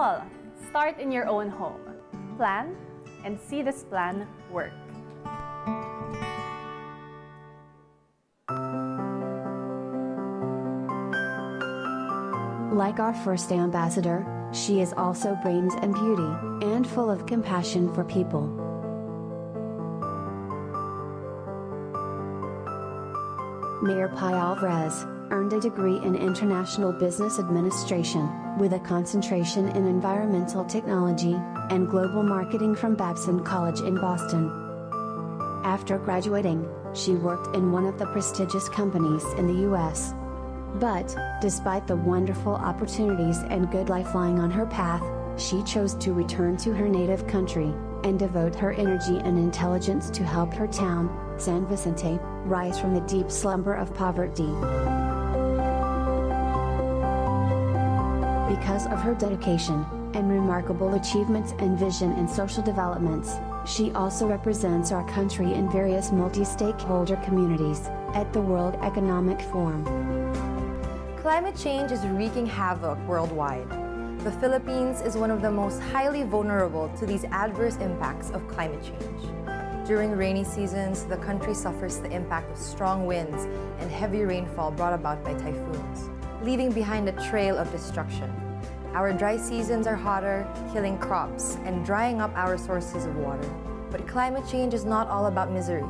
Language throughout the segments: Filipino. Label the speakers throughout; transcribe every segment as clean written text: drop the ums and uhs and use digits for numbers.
Speaker 1: all, start in your own home. Plan and see this plan work.
Speaker 2: Like our first ambassador, she is also brains and beauty, and full of compassion for people. Mayor Pi Alvarez earned a degree in International Business Administration, with a concentration in Environmental Technology and Global Marketing from Babson College in Boston. After graduating, she worked in one of the prestigious companies in the US. But, despite the wonderful opportunities and good life lying on her path, she chose to return to her native country, and devote her energy and intelligence to help her town, San Vicente, rise from the deep slumber of poverty. Because of her dedication, and remarkable achievements and vision in social developments, she also represents our country in various multi-stakeholder communities, at the World Economic Forum.
Speaker 3: Climate change is wreaking havoc worldwide. The Philippines is one of the most highly vulnerable to these adverse impacts of climate change. During rainy seasons, the country suffers the impact of strong winds and heavy rainfall brought about by typhoons, leaving behind a trail of destruction. Our dry seasons are hotter, killing crops and drying up our sources of water. But climate change is not all about misery.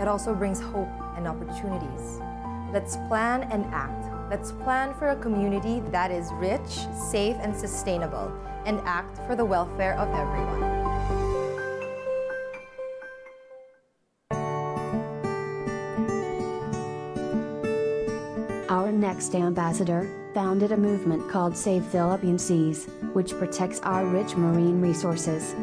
Speaker 3: It also brings hope and opportunities. Let's plan and act. Let's plan for a community that is rich, safe, and sustainable, and act for the welfare of everyone.
Speaker 2: Our next ambassador founded a movement called Save Philippine Seas, which protects our rich marine resources.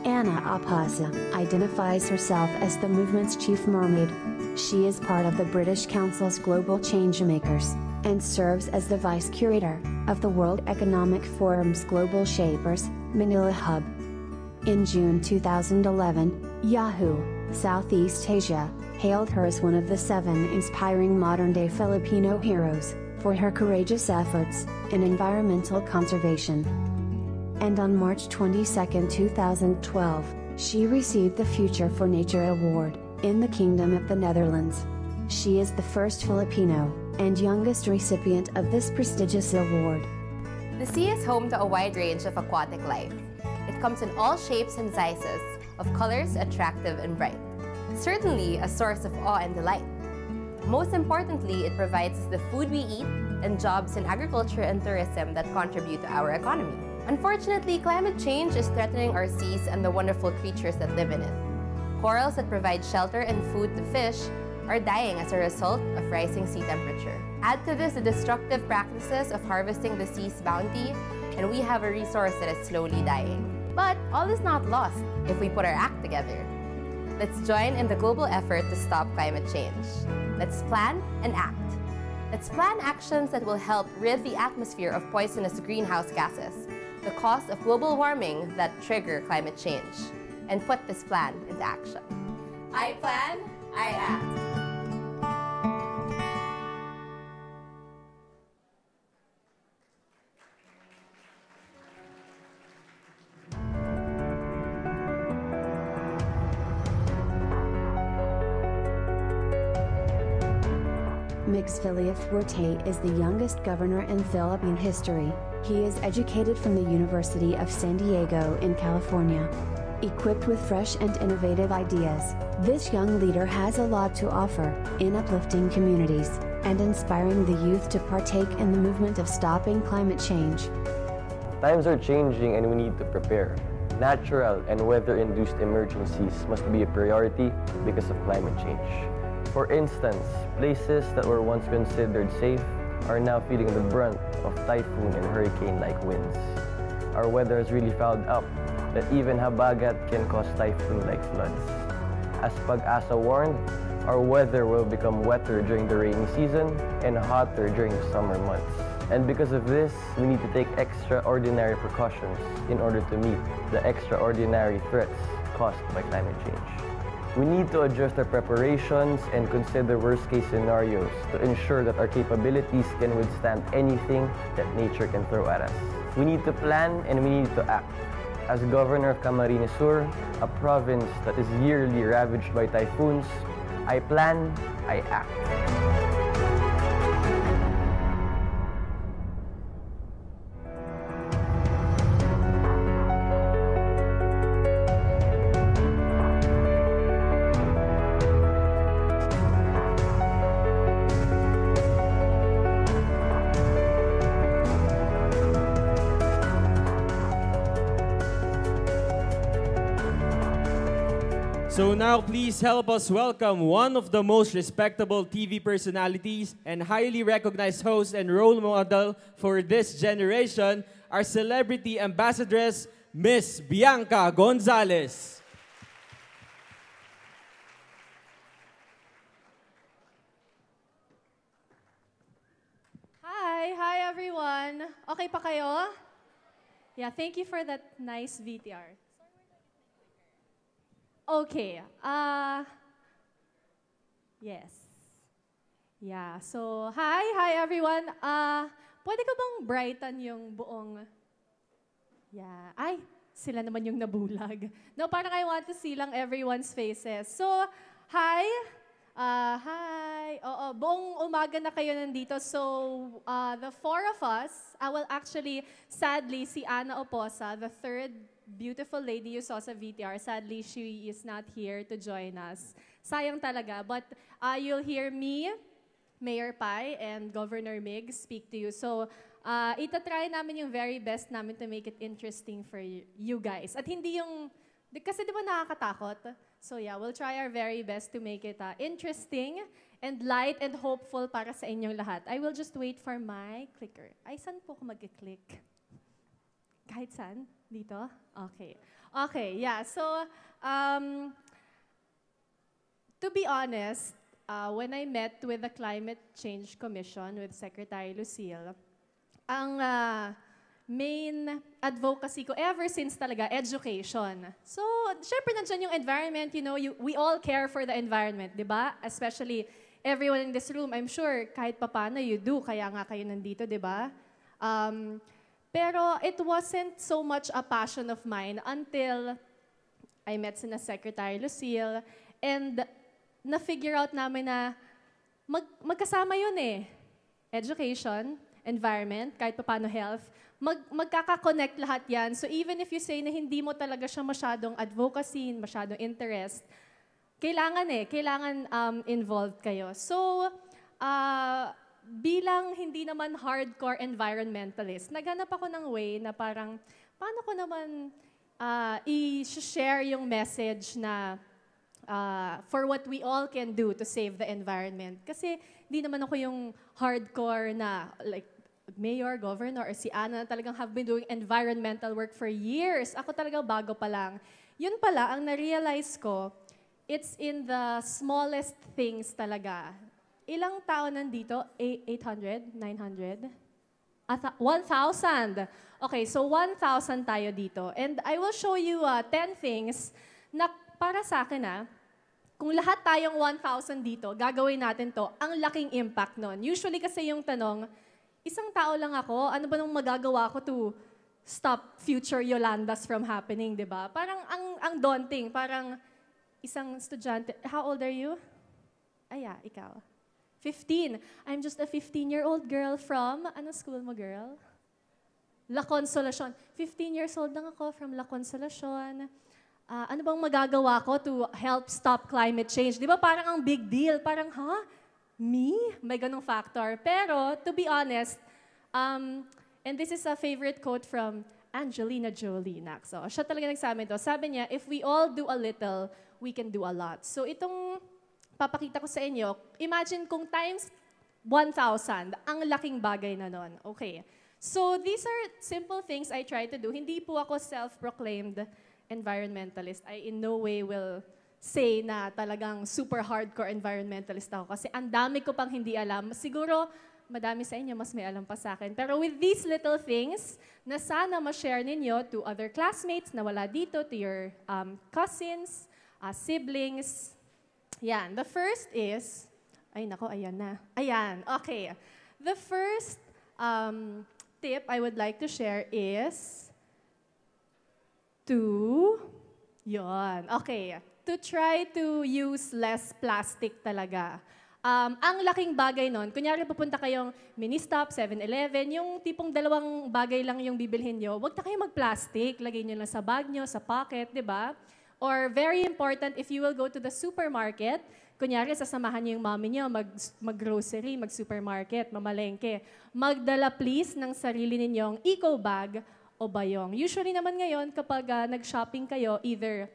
Speaker 2: Anna Apasa identifies herself as the movement's chief mermaid. She is part of the British Council's Global Changemakers, and serves as the Vice Curator of the World Economic Forum's Global Shapers, Manila Hub. In June 2011, Yahoo! Southeast Asia hailed her as one of the 7 inspiring modern-day Filipino heroes, for her courageous efforts in environmental conservation. And on March 22, 2012, she received the Future for Nature Award, in the Kingdom of the Netherlands. She is the first Filipino, and youngest recipient of this prestigious award.
Speaker 4: The sea is home to a wide range of aquatic life. It comes in all shapes and sizes, of colors attractive and bright. Certainly a source of awe and delight. Most importantly, it provides us the food we eat and jobs in agriculture and tourism that contribute to our economy. Unfortunately, climate change is threatening our seas and the wonderful creatures that live in it. Corals that provide shelter and food to fish are dying as a result of rising sea temperature. Add to this the destructive practices of harvesting the sea's bounty, and we have a resource that is slowly dying. But all is not lost if we put our act together. Let's join in the global effort to stop climate change. Let's plan and act. Let's plan actions that will help rid the atmosphere of poisonous greenhouse gases, the cause of global warming that trigger climate change, and put this plan into action. I plan, I act.
Speaker 2: Miguel Fuerte is the youngest governor in Philippine history. He is educated from the University of San Diego in California. Equipped with fresh and innovative ideas, this young leader has a lot to offer in uplifting communities and inspiring the youth to partake in the movement of stopping climate change.
Speaker 5: Times are changing and we need to prepare. Natural and weather-induced emergencies must be a priority because of climate change. For instance, places that were once considered safe are now feeling the brunt of typhoon and hurricane-like winds. Our weather has really fouled up that even habagat can cause typhoon-like floods. As Pag-asa warned, our weather will become wetter during the rainy season and hotter during the summer months. And because of this, we need to take extraordinary precautions in order to meet the extraordinary threats caused by climate change. We need to adjust our preparations and consider worst-case scenarios to ensure that our capabilities can withstand anything that nature can throw at us. We need to plan and we need to act. As Governor of Camarines Sur, a province that is yearly ravaged by typhoons, I plan, I act.
Speaker 6: So now please help us welcome one of the most respectable TV personalities and highly recognized host and role model for this generation, our celebrity ambassadress, Miss Bianca Gonzalez.
Speaker 7: Hi everyone. Okay pa kayo? Yeah, thank you for that nice VTR. Okay. Yes. Yeah. So, hi everyone. Pwede ka bang brighten yung buong... Yeah. Ay, sila naman yung nabulag. No, parang I want to see lang everyone's faces. So, hi. Hi. Oo, buong umaga na kayo nandito. So, the four of us, well, actually, sadly, si Ana Oposa, the third beautiful lady you saw sa VTR. Sadly, she is not here to join us. Sayang talaga. But you'll hear me, Mayor Pai, and Governor Mig speak to you. So, itatry namin yung very best namin to make it interesting for you guys. At hindi yung... Kasi di ba nakakatakot? So yeah, we'll try our very best to make it interesting and light and hopeful para sa inyong lahat. I will just wait for my clicker. Ay, saan po ako mag-click? Kahit saan? Dito? Okay. Okay, yeah. So, to be honest, when I met with the Climate Change Commission with Secretary Lucille, ang main advocacy ko ever since talaga, education. So, syempre nandiyan yung environment, you know, we all care for the environment, di ba? Especially everyone in this room, I'm sure kahit papano you do, kaya nga kayo nandito, di ba? Pero it wasn't so much a passion of mine until I met sina Secretary Lucille and na-figure out namin na magkasama yun eh. Education, environment, kahit paano health, magkaka-connect lahat yan. So even if you say na hindi mo talaga siya masyadong advocacy, masyadong interest, kailangan involved kayo. So, bilang hindi naman hardcore environmentalist, naghanap ako ng way na parang, paano ko naman i-share yung message na for what we all can do to save the environment. Kasi hindi naman ako yung hardcore na, like, mayor, governor, or si Ana talagang have been doing environmental work for years. Ako talagang bago pa lang. Yun pala, ang na-realize ko, it's in the smallest things talaga. Ilang tao nandito? 800? 900? 1,000. Okay, so 1,000 tayo dito. And I will show you 10 things na para sa akin kung lahat tayong 1,000 dito, gagawin natin to, ang laking impact nun. Usually kasi yung tanong, isang tao lang ako, ano ba nang magagawa ko to stop future Yolandas from happening, di ba? Parang ang daunting, parang isang estudyante. How old are you? Ikaw. 15. I'm just a 15-year-old girl from, anong school mo, girl? La Consolacion. 15 years old lang ako from La Consolacion. Ano bang magagawa ko to help stop climate change? Di ba parang ang big deal? Parang, me? May ganong factor. Pero, to be honest, and this is a favorite quote from Angelina Jolie. So, siya talaga nagsabi ito. Sabi niya, if we all do a little, we can do a lot. So, itong papakita ko sa inyo, imagine kung times 1,000, ang laking bagay na nun. Okay. So, these are simple things I try to do. Hindi po ako self-proclaimed environmentalist. I in no way will say na talagang super hardcore environmentalist ako kasi ang dami ko pang hindi alam. Siguro, madami sa inyo mas may alam pa sa akin. Pero with these little things, na sana ma-share ninyo to other classmates na wala dito, to your cousins, siblings. Yan. The first is, ay nako, ayan na. Ayan, okay. The first tip I would like to share is to try to use less plastic talaga. Ang laking bagay nun, kunyari pupunta kayong mini-stop, 7-Eleven, yung tipong dalawang bagay lang yung bibilhin nyo, huwag na kayo mag-plastic, lagay nyo lang sa bag nyo, sa pocket, di ba? Or very important, if you will go to the supermarket, kunyari sasamahan nyo yung mommy nyo, mag-grocery, mag-supermarket, mamalengke, magdala please ng sarili ninyong eco bag o bayong. Usually naman ngayon, kapag nag-shopping kayo, either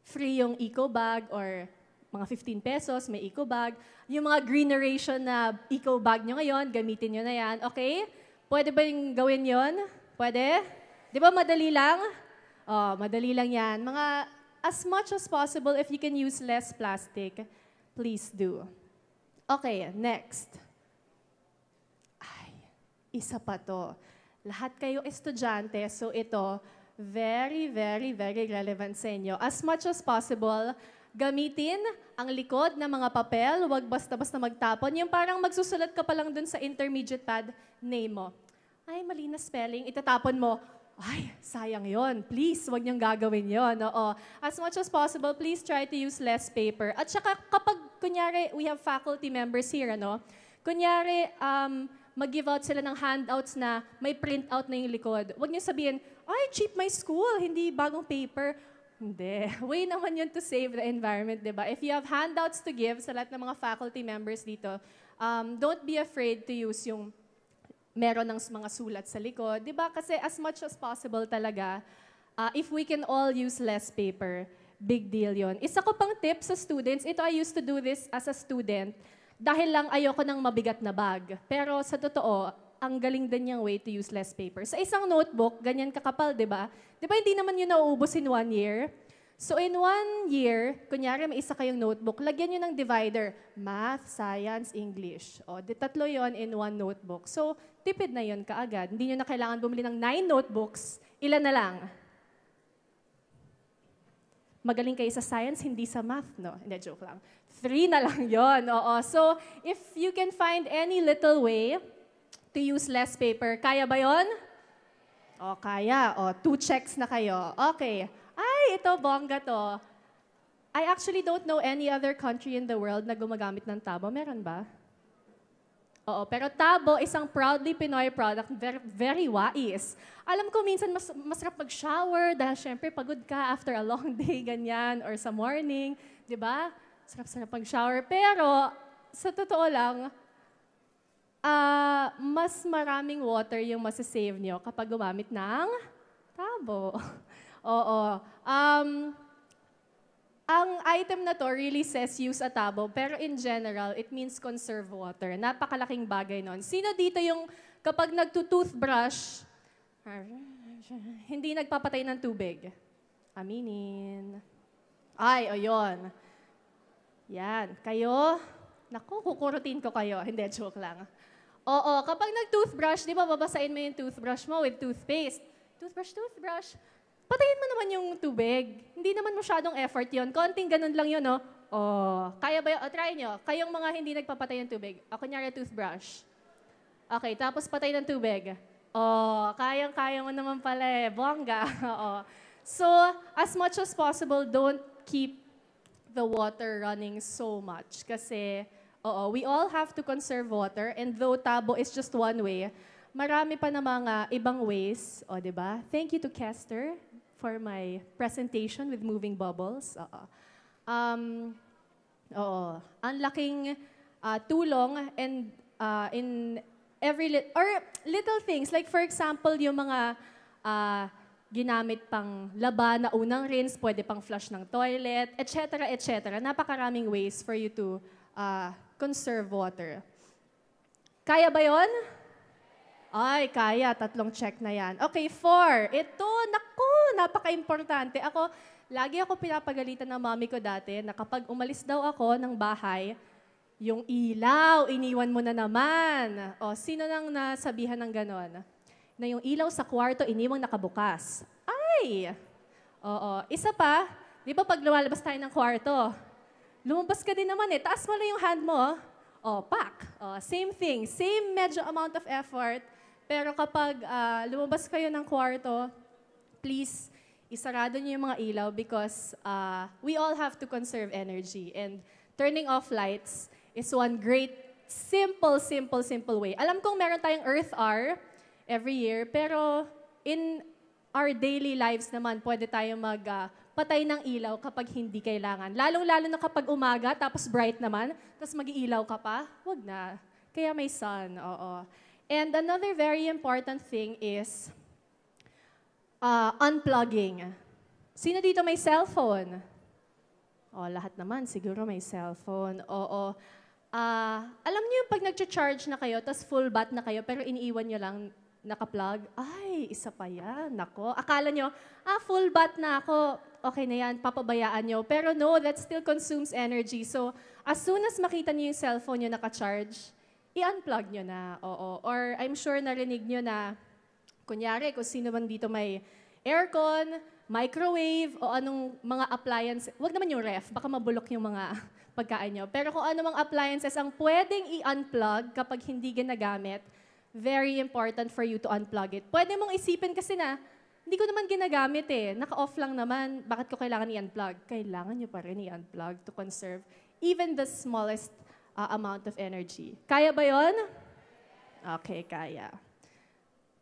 Speaker 7: free yung eco bag or mga 15 pesos, may eco bag. Yung mga greeneration na eco bag nyo ngayon, gamitin nyo na yan. Okay? Pwede ba yung gawin yon? Pwede? Di ba madali lang? Madali lang yan. As much as possible, if you can use less plastic, please do. Okay, next. Isa pa to. Lahat kayo estudyante, so ito, very, very, very relevant sa inyo. As much as possible, gamitin ang likod ng mga papel, huwag basta-basta magtapon. Yung parang magsusulat ka pa lang dun sa intermediate pad, name mo. Ay, mali na spelling, itatapon mo. Ay, sayang yon. Please, huwag niyong gagawin yon. Oo. As much as possible, please try to use less paper. At saka kapag, kunyari, we have faculty members here, kunyari, mag-give out sila ng handouts na may print out na yung likod. Huwag niyo sabihin, ay, cheap my school, hindi bagong paper. Hindi. Way naman yun to save the environment, di ba? If you have handouts to give sa lahat ng mga faculty members dito, don't be afraid to use yung meron ng mga sulat sa likod, di ba? Kasi as much as possible talaga, if we can all use less paper, big deal yon. Isa ko pang tip sa students, ito I used to do this as a student, dahil lang ayoko ng mabigat na bag. Pero sa totoo, ang galing din yung way to use less paper. Sa isang notebook, ganyan kakapal, di ba? Di ba hindi naman yun nauubos in 1 year? So in 1 year, kunyari may isa kayong notebook, lagyan nyo ng divider, math, science, English. O, tatlo yon in 1 notebook. So, tipid na yon kaagad. Hindi nyo na kailangan bumili ng 9 notebooks. Ilan na lang? Magaling kayo sa science, hindi sa math, no? Hindi, joke lang. 3 na lang yon. Oo. So, if you can find any little way to use less paper, kaya ba yon? O, kaya. O, 2 checks na kayo. Okay. Ay, ito, bongga to. I actually don't know any other country in the world na gumagamit ng tabo. Meron ba? Oo, pero tabo, isang proudly Pinoy product, very, very wais. Alam ko minsan masarap mag-shower dahil syempre pagod ka after a long day, ganyan, or sa morning, di ba? Sarap-sarap mag-shower. Pero, sa totoo lang, mas maraming water yung masasave nyo kapag gumamit ng tabo. Oo. Ang item na to really says use a tabo, pero in general, it means conserve water. Napakalaking bagay nun. Sino dito yung kapag nagtutoothbrush, hindi nagpapatay ng tubig? Aminin. Ay, ayun. Yan. Kayo, naku, kukurutin ko kayo. Hindi, joke lang. Oo, kapag nag-toothbrush, di ba babasain mo yung toothbrush mo with toothpaste? Toothbrush. Patayin mo naman yung tubig. Hindi naman masyadong effort yon. Konting ganun lang yun, no? Oh, kaya ba yun? O, try nyo. Kayong mga hindi nagpapatay ng tubig. O, kunyari toothbrush. Okay, tapos patay ng tubig. Oh, kayang-kaya mo naman pala eh. Bongga. Oo. So, as much as possible, don't keep the water running so much. Kasi, we all have to conserve water. And though tabo is just one way, marami pa na mga ibang ways. O, diba? Thank you to Kester for my presentation with moving bubbles. Ang laking tulong and in every little things. Like for example, yung mga ginamit pang laba na unang rinse, pwede pang flush ng toilet, etc., etc. Napakaraming ways for you to conserve water. Kaya ba yon? Ay, kaya. 3 check na yan. Okay, 4. Ito, naku, napaka-importante. Lagi ako pinapagalitan ng mami ko dati na kapag umalis daw ako ng bahay, yung ilaw, iniwan mo na naman. O, sino nang nasabihan ng ganon? Na yung ilaw sa kwarto, iniwang nakabukas. Ay! Oo. Isa pa, di ba pag lumalabas tayo ng kwarto, lumabas ka din naman eh. Taas mo lang yung hand mo. O, pack. O, same thing. Same medyo amount of effort. Pero kapag lumabas kayo ng kwarto, please, isarado niyo yung mga ilaw because we all have to conserve energy. And turning off lights is one great, simple way. Alam kong meron tayong Earth Hour every year, pero in our daily lives naman, pwede tayong magpatay ng ilaw kapag hindi kailangan. Lalong-lalo na kapag umaga, tapos bright naman, tapos mag-iilaw ka pa, wag na. Kaya may sun, oo. And another very important thing is unplugging. Sino dito may cellphone? Oh, lahat naman siguro may cellphone. Oo. Alam niyo pag nag-charge na kayo, tapos full bat na kayo, pero iniiwan niyo lang naka-plug? Ay, isa pa yan. Nako. Akala niyo, full bat na ako. Okay na yan, papabayaan niyo. Pero no, that still consumes energy. So, as soon as makita niyo yung cellphone niyo naka-charge, i-unplug niyo na. Oo. Or I'm sure narinig niyo na, kunyari, kung sino man dito may aircon, microwave, o anong mga appliances. Huwag naman yung ref, baka mabulok yung mga pagkain nyo. Pero kung ano mga appliances ang pwedeng i-unplug kapag hindi ginagamit, very important for you to unplug it. Pwede mong isipin kasi na, hindi ko naman ginagamit eh. Naka-off lang naman, bakit ko kailangan i-unplug? Kailangan nyo pa rin i-unplug to conserve even the smallest amount of energy. Kaya ba yon? Okay, kaya.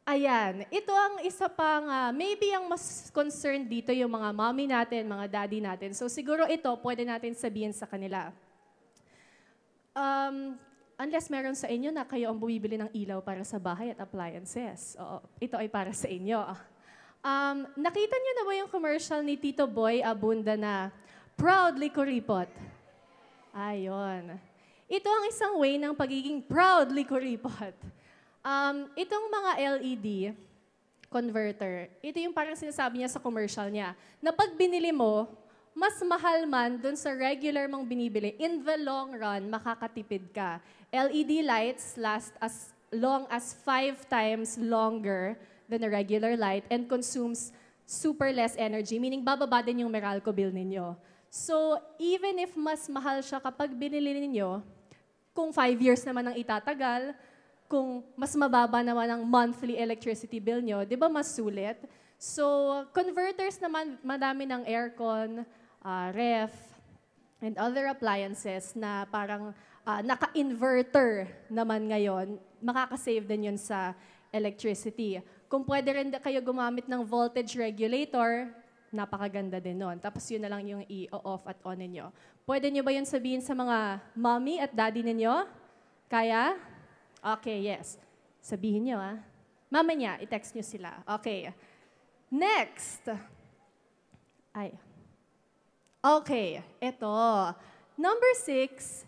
Speaker 7: Ayan, ito ang isa pang, maybe ang mas concerned dito yung mga mommy natin, mga daddy natin. So siguro ito, pwede natin sabihin sa kanila. Unless meron sa inyo na kayo ang bumibili ng ilaw para sa bahay at appliances. Oo, ito ay para sa inyo. Nakita niyo na ba yung commercial ni Tito Boy Abunda na proudly kuripot? Ayon. Ito ang isang way ng pagiging proudly kuripot. Itong mga LED converter, ito yung parang sinasabi niya sa commercial niya, na pag binili mo, mas mahal man dun sa regular mong binibili, in the long run, makakatipid ka. LED lights last as long as 5 times longer than a regular light and consumes super less energy, meaning bababa din yung Meralco bill ninyo. So, even if mas mahal siya kapag binili ninyo, kung 5 years naman ang itatagal, kung mas mababa naman ang monthly electricity bill nyo, di ba mas sulit? So, converters naman, madami ng aircon, ref, and other appliances na parang naka-inverter naman ngayon, makakasave din yun sa electricity. Kung pwede rin kayo gumamit ng voltage regulator, napakaganda din nun. Tapos yun na lang yung i-off at on ninyo. Pwede nyo ba yun sabihin sa mga mommy at daddy ninyo? Kaya? Okay, yes. Sabihin nyo, Mamaya, i-text nyo sila. Okay. Next. Ay. Okay, ito. Number 6,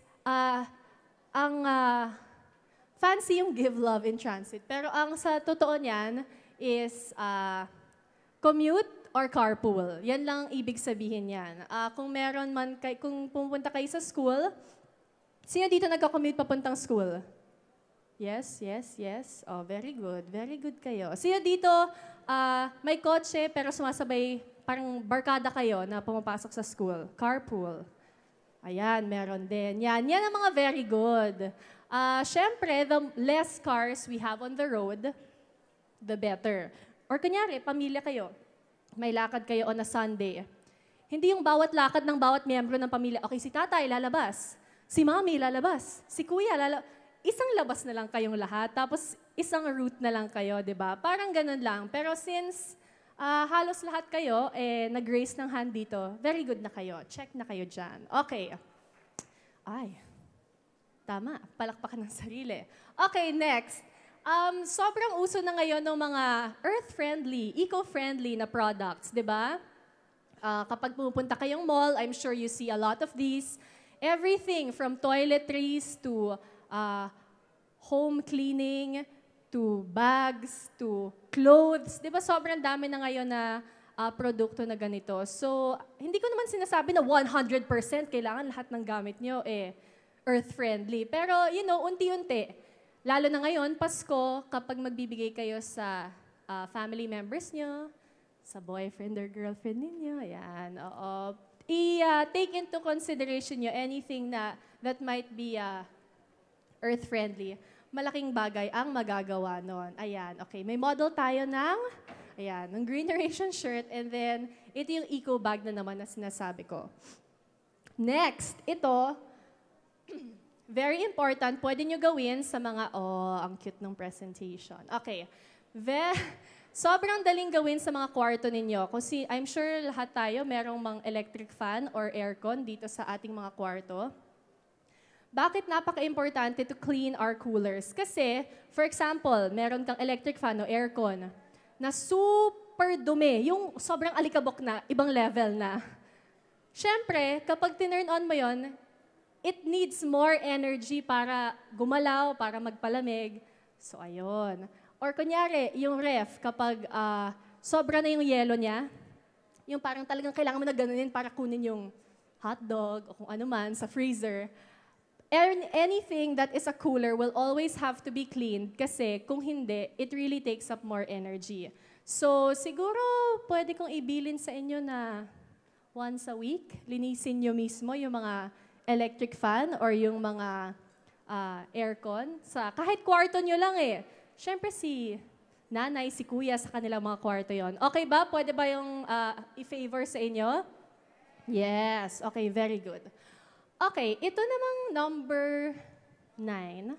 Speaker 7: fancy yung give love in transit. Pero ang sa totoo niyan is commute or carpool. Yan lang ibig sabihin yan. Kung meron man, kung pumunta kayo sa school, sino dito nagka-commute papuntang school? Yes, yes, yes. Oh, very good. Very good kayo. Sino dito may kotse pero sumasabay, parang barkada kayo na pumapasok sa school? Carpool. Ayan, meron din. Yan ang mga very good. Siyempre, the less cars we have on the road, the better. Or kunyari, pamilya kayo. May lakad kayo on a Sunday. Hindi yung bawat lakad ng bawat miyembro ng pamilya. Okay, si tatay lalabas. Si mami lalabas. Si kuya lalabas. Isang labas na lang kayong lahat, tapos isang route na lang kayo, di ba? Parang ganun lang. Pero since halos lahat kayo, nag-raise ng hand dito, very good na kayo. Check na kayo dyan. Okay. Ay, tama. Palakpakan ng sarili. Okay, next. Sobrang uso na ngayon ng mga earth-friendly, eco-friendly na products, di ba? Kapag pupunta kayong mall, I'm sure you see a lot of these. Everything from toiletries to home cleaning, to bags, to clothes. Di ba sobrang dami na ngayon na produkto na ganito. So, hindi ko naman sinasabi na 100% kailangan lahat ng gamit nyo earth-friendly. Pero, unti-unti. Lalo na ngayon, Pasko, kapag magbibigay kayo sa family members nyo, sa boyfriend or girlfriend ninyo, ayan, oo. I-take into consideration nyo anything that might be earth-friendly. malaking bagay ang magagawa nun. Ayan, okay. May model tayo ng, ayan, ng Green Generation shirt, and then ito yung eco bag na naman na sinasabi ko. Next, ito, very important, pwede nyo gawin sa mga, ang cute ng presentation. Okay, sobrang daling gawin sa mga kwarto ninyo. Kasi I'm sure lahat tayo merong mga electric fan or aircon dito sa ating mga kwarto. Bakit napaka-importante to clean our coolers? Kasi, for example, meron kang electric fan o aircon na super dumi, yung sobrang alikabok na, ibang level na. Siyempre, kapag tinurn on mo yon, it needs more energy para gumalaw, para magpalamig. So, ayun. Or kunyari, yung ref, kapag sobra na yung yelo niya, yung parang talagang kailangan mo na ganunin para kunin yung hotdog o kung ano man sa freezer, anything that is a cooler will always have to be cleaned kasi kung hindi, it really takes up more energy. So, siguro pwede kong ibilin sa inyo na once a week, linisin nyo mismo yung mga electric fan or yung mga aircon. Kahit kwarto nyo lang eh. Siyempre si nanay, si kuya sa kanilang mga kwarto yon. Okay ba? Pwede ba yung i-favor sa inyo? Yes. Okay, very good. Okay, ito namang number 9.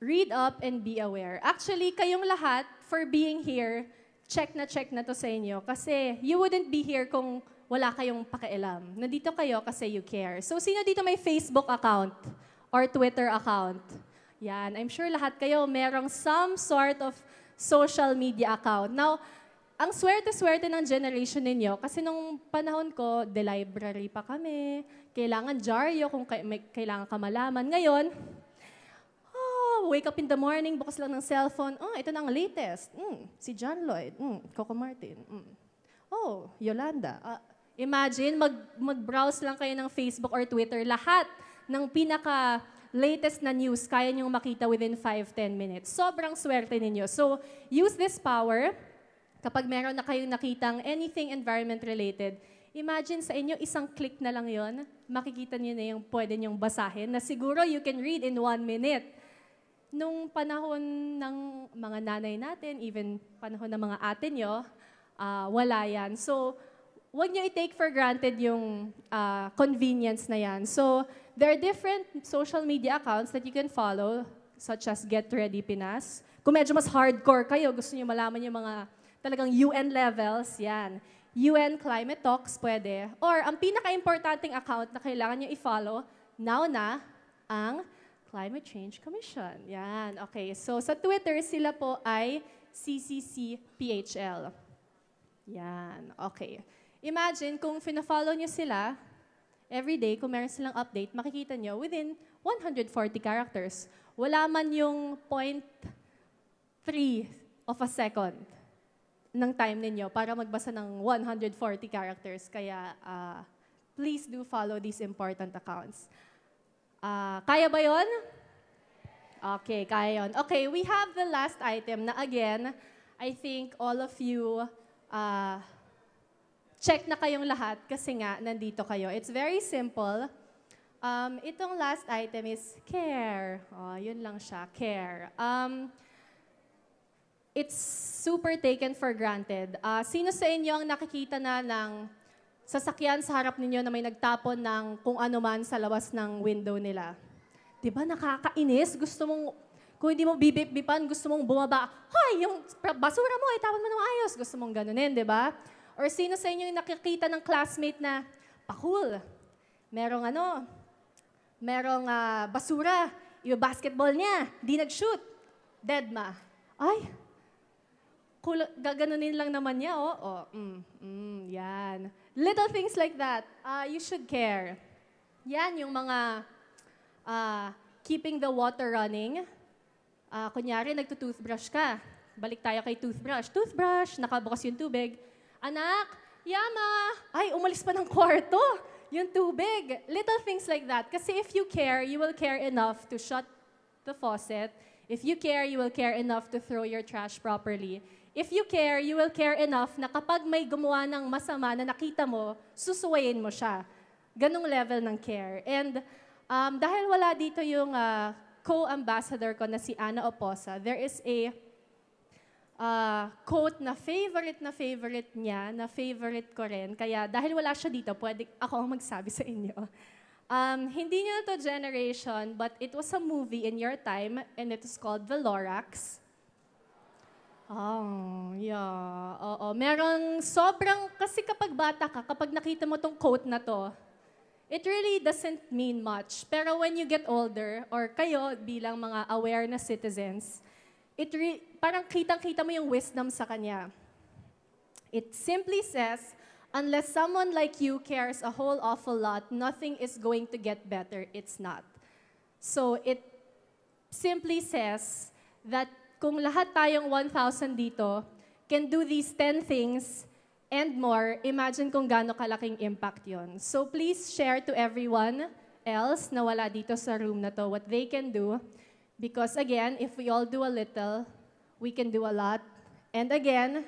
Speaker 7: Read up and be aware. Actually, kayong lahat, for being here, check na to sa inyo. Kasi you wouldn't be here kung wala kayong pakialam. Nandito kayo kasi you care. So, sino dito may Facebook account or Twitter account? Yan, I'm sure lahat kayo merong some sort of social media account. Now, ang swerte-swerte ng generation ninyo, kasi nung panahon ko, the library pa kami, kailangan dyaryo kung kailangan ka malaman. Ngayon, wake up in the morning, bukas lang ng cellphone, ito na ang latest. Si John Lloyd, Coco Martin. Yolanda. Imagine, mag-browse lang kayo ng Facebook or Twitter. Lahat ng pinaka-latest na news, kaya niyong makita within 5-10 minutes. Sobrang swerte ninyo. So, use this power. Kapag meron na kayong nakitang anything environment-related, imagine sa inyo, isang click na lang yon, makikita niyo na yung pwede niyong basahin na siguro you can read in 1 minute. Nung panahon ng mga nanay natin, even panahon ng mga ate nyo, wala yan. So, huwag nyo i-take for granted yung convenience na yan. So, there are different social media accounts that you can follow, such as Get Ready Pinas. Kung medyo mas hardcore kayo, gusto nyo malaman yung mga talagang UN levels, yan. UN Climate Talks, pwede. Or, ang pinaka-importanting account na kailangan nyo i-follow, now na, ang Climate Change Commission. Yan, okay. So, sa Twitter, sila po ay CCCPHL. Yan, okay. Imagine, kung fina-follow nyo sila, everyday, kung meron silang update, makikita nyo within 140 characters. Wala man yung 0.3 of a second ng time ninyo para magbasa ng 140 characters. Kaya, please do follow these important accounts. Kaya ba yun? Okay, kaya yun. Okay, we have the last item na again, I think all of you check na kayong lahat kasi nga nandito kayo. It's very simple. Itong last item is care. Yun lang siya, care. It's super taken for granted. Sino sa inyo ang nakikita na ng sasakyan sa harap ninyo na may nagtapon ng kung ano man sa labas ng window nila? Diba nakakainis? Gusto mong, kung hindi mo bibip-bipan, gusto mong bumaba, hoy, yung basura mo, itapon mo ng ayos. Gusto mong ganunin, diba? Or sino sa inyo yung nakikita ng classmate na, pakul, merong basura, yung basketball niya, di nag-shoot, deadma. Ay, gaganunin lang naman niya, yan. Little things like that, you should care. Yan yung mga keeping the water running. Kunyari, nagtutoothbrush ka. Balik tayo kay toothbrush. Toothbrush, nakabukas yung tubig. Anak, Yama, ay, umalis pa ng kwarto. Yung tubig. Little things like that. Kasi if you care, you will care enough to shut the faucet. If you care, you will care enough to throw your trash properly. If you care, you will care enough na kapag may gumawa ng masama na nakita mo, susuwayin mo siya. Ganong level ng care. And Dahil wala dito yung co-ambassador ko na si Ana Oposa, there is a quote na favorite niya, na favorite ko rin. Kaya dahil wala siya dito, pwede ako ang magsabi sa inyo. Hindi niyo to generation, but it was a movie in your time, and it was called The Lorax. Oh, yeah. Oo. Merong sobrang, kasi kapag bata ka, kapag nakita mo tong quote na to, it really doesn't mean much. Pero when you get older, or kayo bilang mga aware na citizens, parang kitang-kita mo yung wisdom sa kanya. It simply says, unless someone like you cares a whole awful lot, nothing is going to get better. It's not. So it simply says that kung lahat tayong 1,000 dito can do these 10 things and more, imagine kung gaano kalaking impact yon. So please share to everyone else na wala dito sa room na to what they can do. Because again, if we all do a little, we can do a lot. And again,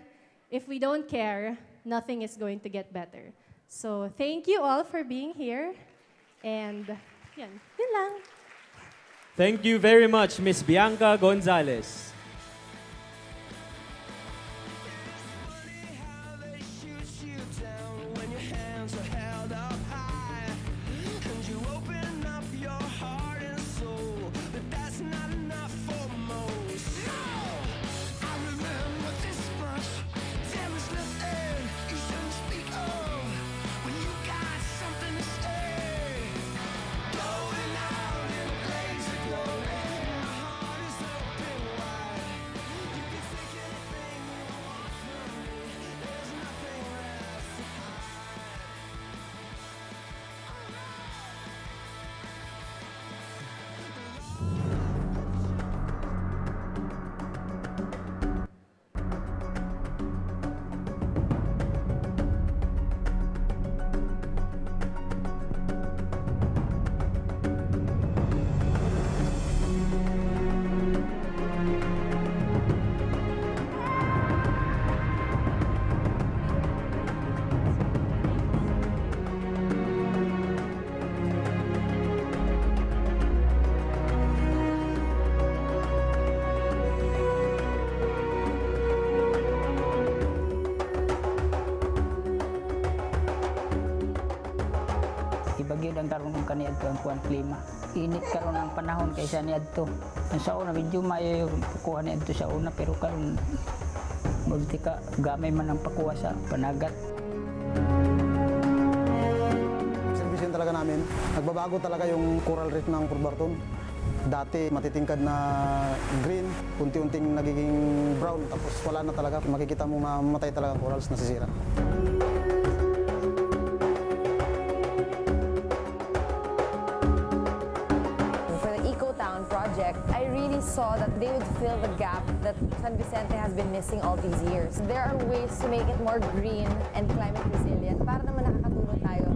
Speaker 7: if we don't care, nothing is going to get better. So thank you all for being here. And yun lang.
Speaker 6: Thank you very much, Miss Bianca Gonzalez.
Speaker 8: Bagyo ang karon ng kaniadto ang kuan klima. Init karon ang panahon kaysa niadto. Ang sa una medyo mayo yung pakuha niadto sa una pero karon multi ka gamay man ang pakuha sa panagat.
Speaker 9: Servisin talaga namin. Nagbabago talaga yung coral reef ng Port Barton. Dati matitingkad na green, unti-unting nagiging brown tapos wala na talaga. Makikita mo mamatay talaga ang corals, nasisira.
Speaker 3: I really saw that they would fill the gap that San Vicente has been missing all these years. There are ways to make it more green and climate resilient para naman nakakatulong tayo,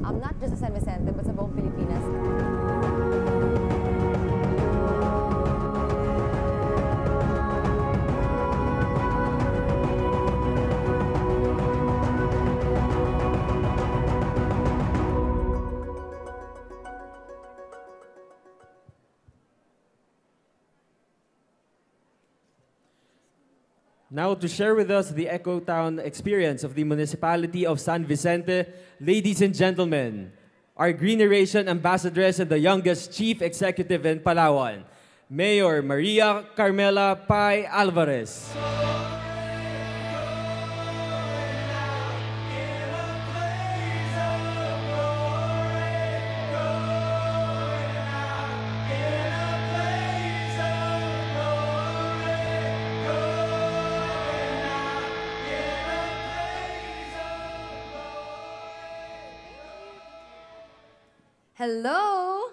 Speaker 3: not just sa San Vicente, but sa buong Pilipinas.
Speaker 6: Now to share with us the Eco Town experience of the municipality of San Vicente, ladies and gentlemen, our Greeneration Ambassadress and the youngest Chief Executive in Palawan, Mayor Maria Carmela Pai Alvarez.
Speaker 3: Hello?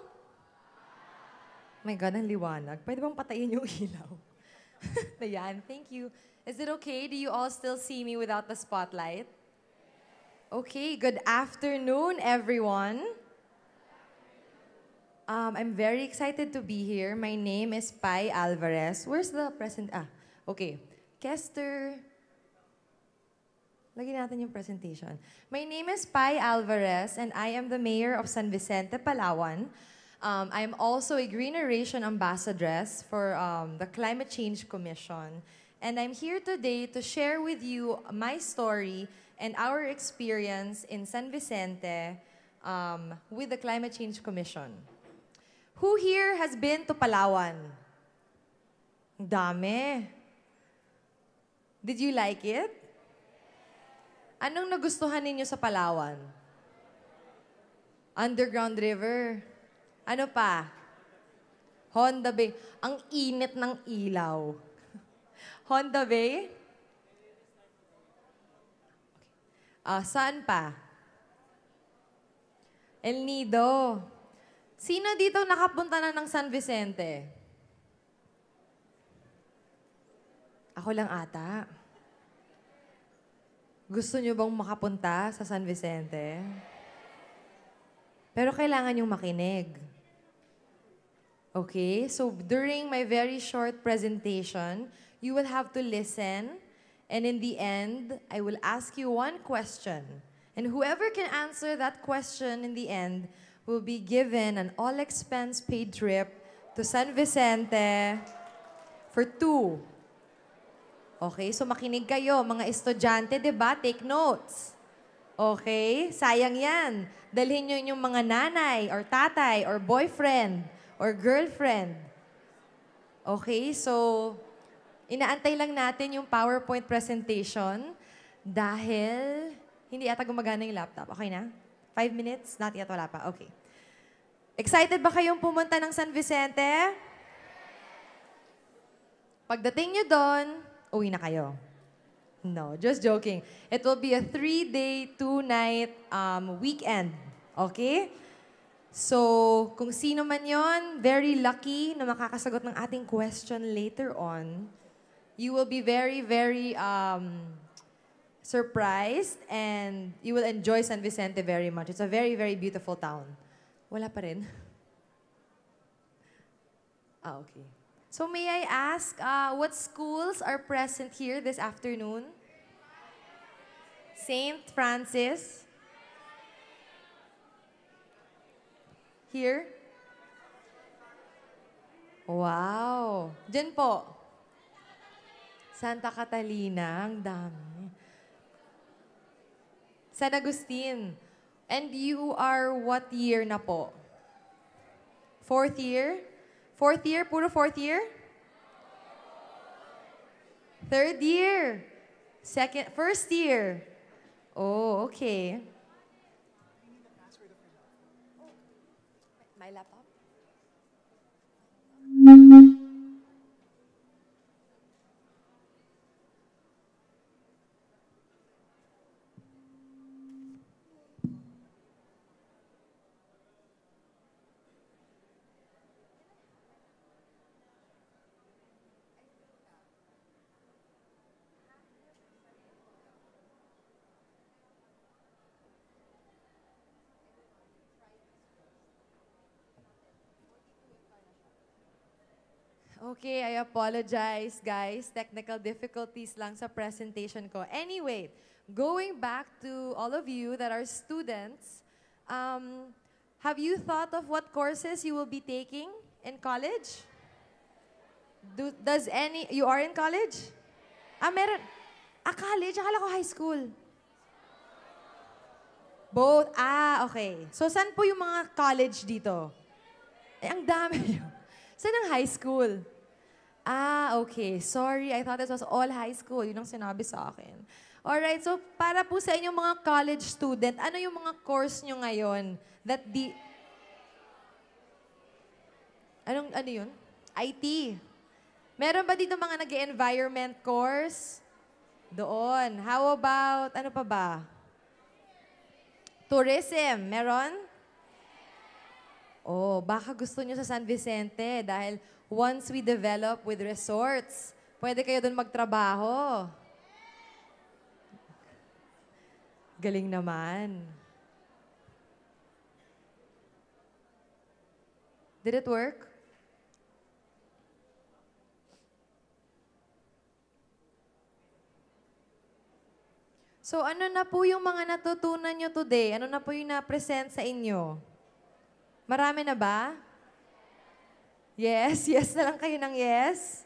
Speaker 3: My God, ang liwanag. Pwede bang patayin yung ilaw? Ayan, thank you. Is it okay? Do you all still see me without the spotlight? Okay, good afternoon, everyone. I'm very excited to be here. My name is Pai Alvarez. Where's the present? Okay. Kester. Lagyan natin yung presentation. My name is Pai Alvarez and I am the mayor of San Vicente, Palawan. I'm also a Green Generation Ambassadress for the Climate Change Commission. And I'm here today to share with you my story and our experience in San Vicente with the Climate Change Commission. Who here has been to Palawan? Ang dami. Did you like it? Anong nagustuhan ninyo sa Palawan? Underground River. Ano pa? Honda Bay. Ang init ng ilaw. Honda Bay? Saan pa? El Nido. Sino dito nakapunta na ng San Vicente? Ako lang ata. Gusto nyo bang makapunta sa San Vicente? Pero kailangan yung makinig. Okay? So, during my very short presentation, you will have to listen, and in the end, I will ask you one question. And whoever can answer that question in the end will be given an all-expense-paid trip to San Vicente for 2. Okay? So, makinig kayo, mga estudyante, diba? Take notes. Okay? Sayang yan. Dalhin nyo yung mga nanay, or tatay, or boyfriend, or girlfriend. Okay? So, inaantay lang natin yung PowerPoint presentation dahil hindi yata gumagana yung laptop. Okay na? 5 minutes? Not yet, wala pa. Okay. Excited ba kayong pumunta ng San Vicente? Pagdating nyo doon, uwi na kayo. No, just joking. It will be a 3-day, 2-night weekend. Okay? So, kung sino man yon, very lucky na makakasagot ng ating question later on. You will be very, very surprised and you will enjoy San Vicente very much. It's a very, very beautiful town. Wala pa rin? Okay. So may I ask, what schools are present here this afternoon? St. Francis? Here? Wow. Diyan po. Santa Catalina, ang dami. San Agustin. And you are what year na po? 4th year? 4th year? Puro 4th year? 3rd year? 1st year? Oh, okay. My laptop? Okay, I apologize, guys. Technical difficulties lang sa presentation ko. Anyway, going back to all of you that are students, have you thought of what courses you will be taking in college? You are in college? Meron. College? Akala ko high school. Both? Okay. So, saan po yung mga college dito? Ang dami yun. Saan ang high school? Okay. Sorry, I thought it was all high school. Yun ang sinabi sa akin. Alright, so para po sa inyong mga college student, ano yung mga course nyo ngayon that ano yun? IT. Meron ba dito mga nag-environment course? Doon. How about, ano pa ba? Tourism. Meron? Oh, baka gusto nyo sa San Vicente dahil once we develop with resorts, pwede kayo doon magtrabaho. Galing naman. Did it work? So ano na po yung mga natutunan nyo today? Ano na po yung na-present sa inyo? Marami na ba? Yes, yes na lang kayo ng yes.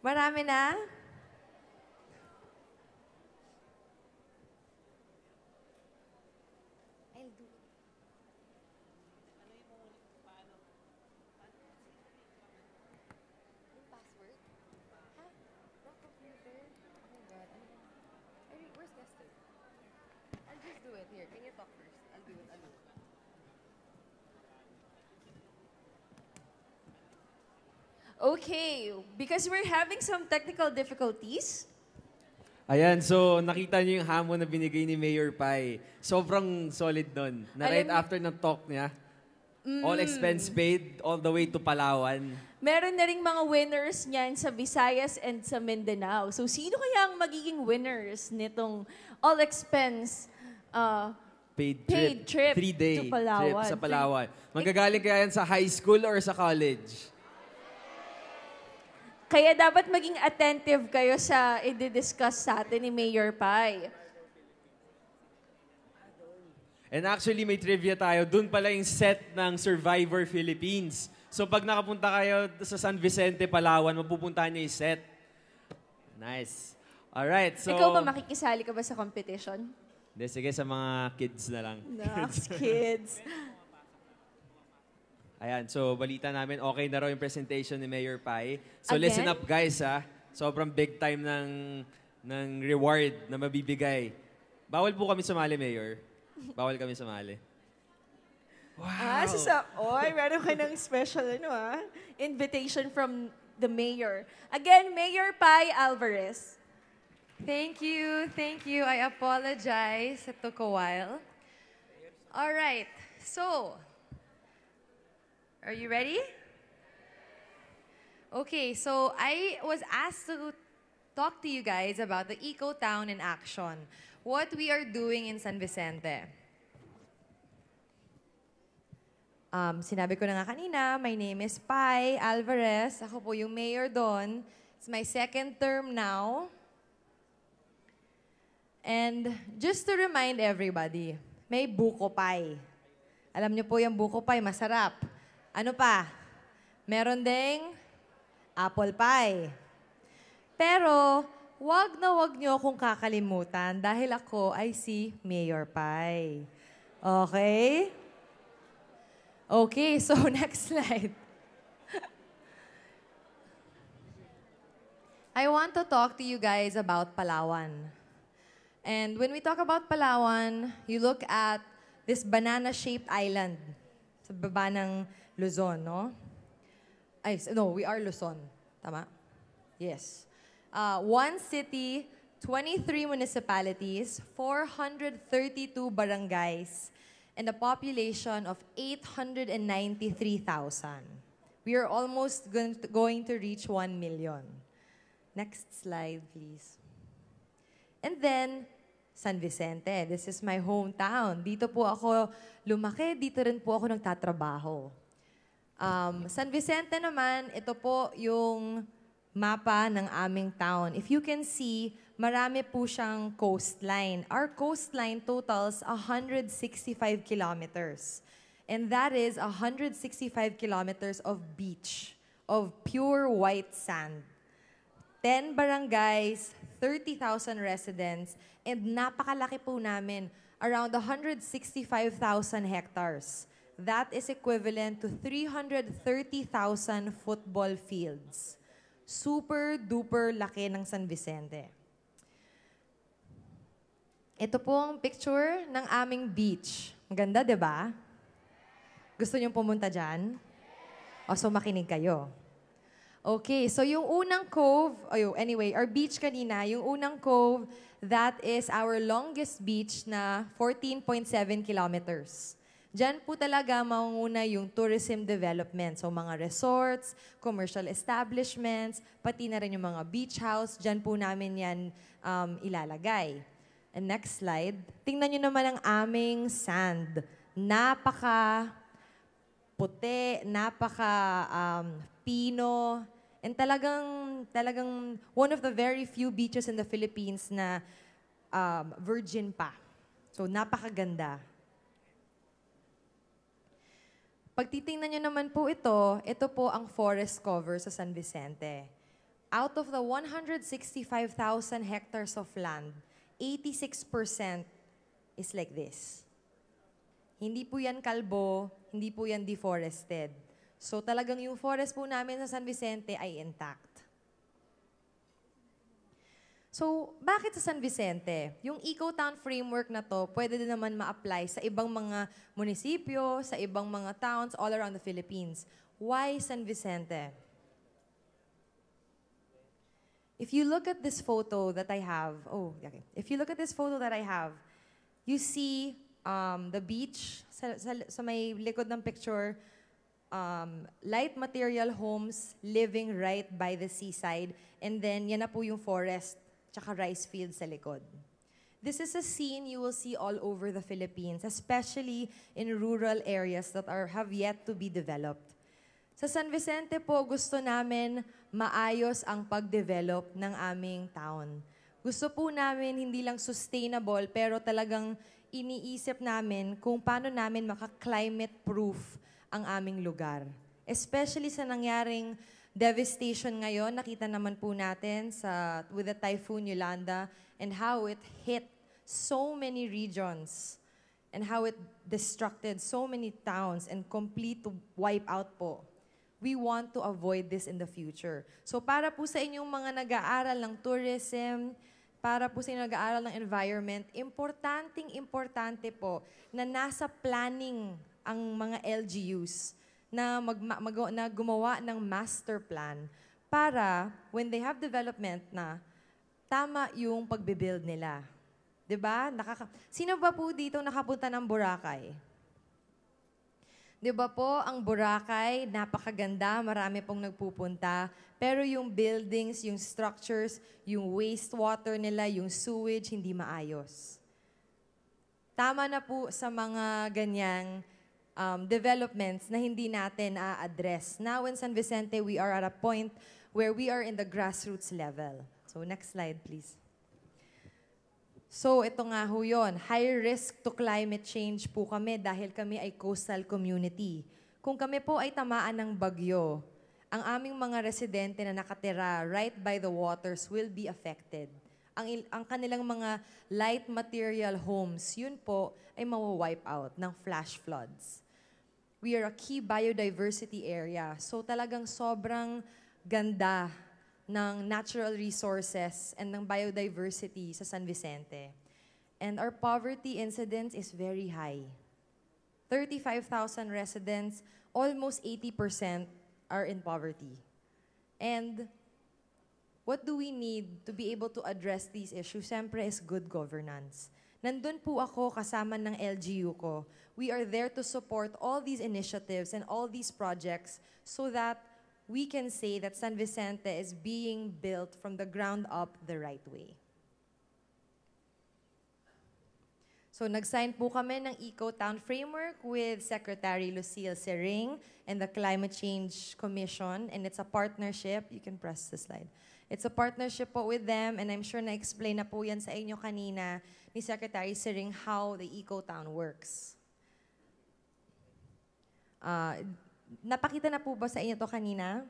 Speaker 3: Marami na?
Speaker 10: Okay, because we're having some technical difficulties.
Speaker 6: Ayan, so nakita niyo yung hamon na binigay ni Mayor Pai. Sobrang solid nun. Na right after ng talk niya, all expense paid, all the way to Palawan.
Speaker 10: Meron na ring mga winners niyan sa Visayas and sa Mindanao. So, sino kaya ang magiging winners nitong all expense
Speaker 6: Paid
Speaker 10: trip
Speaker 6: 3-day
Speaker 10: to Palawan?
Speaker 6: trip sa Palawan. Magagaling kaya yan sa high school or sa college?
Speaker 10: Kaya dapat maging attentive kayo sa i-discuss sa atin ni Mayor Pai.
Speaker 6: And actually, may trivia tayo. Doon pala yung set ng Survivor Philippines. So pag nakapunta kayo sa San Vicente, Palawan, mapupuntahan niyo yung set. Nice. Alright, so...
Speaker 10: Ikaw ba makikisali ka ba sa competition?
Speaker 6: Hindi, sige, sa mga kids na lang.
Speaker 10: Kids.
Speaker 6: Ayan, so balita namin, okay na raw yung presentation ni Mayor Pai. So
Speaker 10: Again?
Speaker 6: listen up guys ha. Sobrang big time ng reward na mabibigay. Bawal po kami sumali, Mayor. Bawal kami sumali. Wow!
Speaker 10: Meron ka ng special invitation from the Mayor. Again, Mayor Pai Alvarez.
Speaker 3: Thank you, thank you. I apologize. It took a while. All right, so... Are you ready? Okay, so I was asked to talk to you guys about the Eco Town in action. What we are doing in San Vicente. Sinabi ko na nga kanina, my name is Pai Alvarez. Ako po yung mayor doon. It's my second term now. And just to remind everybody, may buko pie. Alam niyo po yung buko pie, masarap. Ano pa? Meron ding apple pie. Pero, wag na wag niyo akong kakalimutan dahil ako ay si Mayor Pai. Okay? Okay, so next slide. I want to talk to you guys about Palawan. And when we talk about Palawan, you look at this banana-shaped island sa baba ng Luzon, no? No, we are Luzon. Tama? Yes. One city, 23 municipalities, 432 barangays, and a population of 893,000. We are almost going to reach 1 million. Next slide, please. And then, San Vicente. This is my hometown. Dito po ako lumaki, dito rin po ako nagtatrabaho. San Vicente naman, ito po yung mapa ng aming town. If you can see, marami po siyang coastline. Our coastline totals 165 kilometers. And that is 165 kilometers of beach, of pure white sand. 10 barangays, 30,000 residents, and napakalaki po namin, around 165,000 hectares. That is equivalent to 330,000 football fields. Super duper laki ng San Vicente. Ito po ang picture ng aming beach. Maganda, di ba? Gusto niyong pumunta dyan? O, so makinig kayo. Okay, so yung unang cove, anyway, our beach kanina, yung unang cove, that is our longest beach na 14.7 kilometers. Diyan po talaga manguna yung tourism development. So mga resorts, commercial establishments, pati na rin yung mga beach house, diyan po namin yan ilalagay. And next slide. Tingnan nyo naman ang aming sand. Napaka puti, napaka pino, and talagang one of the very few beaches in the Philippines na virgin pa. So napakaganda. Pag titingnan nyo naman po ito po ang forest cover sa San Vicente. Out of the 165,000 hectares of land, 86% is like this. Hindi po yan kalbo, hindi po yan deforested. So talagang yung forest po namin sa San Vicente ay intact. So, bakit sa San Vicente? Yung Eco-Town framework na to, pwede din naman ma-apply sa ibang mga munisipyo, sa ibang mga towns all around the Philippines. Why San Vicente? If you look at this photo that I have, you see the beach sa may likod ng picture, light material homes living right by the seaside, and then yan na po yung forest tsaka rice fields sa likod. This is a scene you will see all over the Philippines, especially in rural areas that have yet to be developed. Sa San Vicente po, gusto namin maayos ang pag-develop ng aming town. Gusto po namin hindi lang sustainable, pero talagang iniisip namin kung paano namin maka-climate proof ang aming lugar. Especially sa nangyaring devastation ngayon, nakita naman po natin with the Typhoon Yolanda and how it hit so many regions and how it destructed so many towns and complete wipe out po. We want to avoid this in the future. So para po sa inyong mga nag-aaral ng tourism, para po sa inyong nag-aaral ng environment, importante po na nasa planning ang mga LGUs na gumawa ng master plan para when they have development na, tama yung pagbibuild nila. Diba? Sino ba po dito nakapunta ng Boracay? Diba po, ang Boracay, napakaganda, marami pong nagpupunta, pero yung buildings, yung structures, yung wastewater nila, yung sewage, hindi maayos. Tama na po sa mga ganyang developments na hindi natin a-address. Now in San Vicente, we are at a point where we are in the grassroots level. So next slide, please. So ito nga ho yun, high risk to climate change po kami dahil kami ay coastal community. Kung kami po ay tamaan ng bagyo, ang aming mga residente na nakatira right by the waters will be affected. Ang kanilang mga light material homes, yun po ay mawa-wipe out ng flash floods. We are a key biodiversity area. So talagang sobrang ganda ng natural resources and ng biodiversity sa San Vicente. And our poverty incidence is very high. 35,000 residents, almost 80% are in poverty. And what do we need to be able to address these issues? Siyempre is good governance. Nandun po ako kasama ng LGU ko. We are there to support all these initiatives and all these projects so that we can say that San Vicente is being built from the ground up the right way. So nag-sign po kami ng Eco-Town Framework with Secretary Lucille Sering and the Climate Change Commission, and it's a partnership. You can press the slide. It's a partnership po with them, and I'm sure na-explain na po yan sa inyo kanina ni Secretary Sering how the Eco-Town works. Napakita na po ba sa inyo to kanina?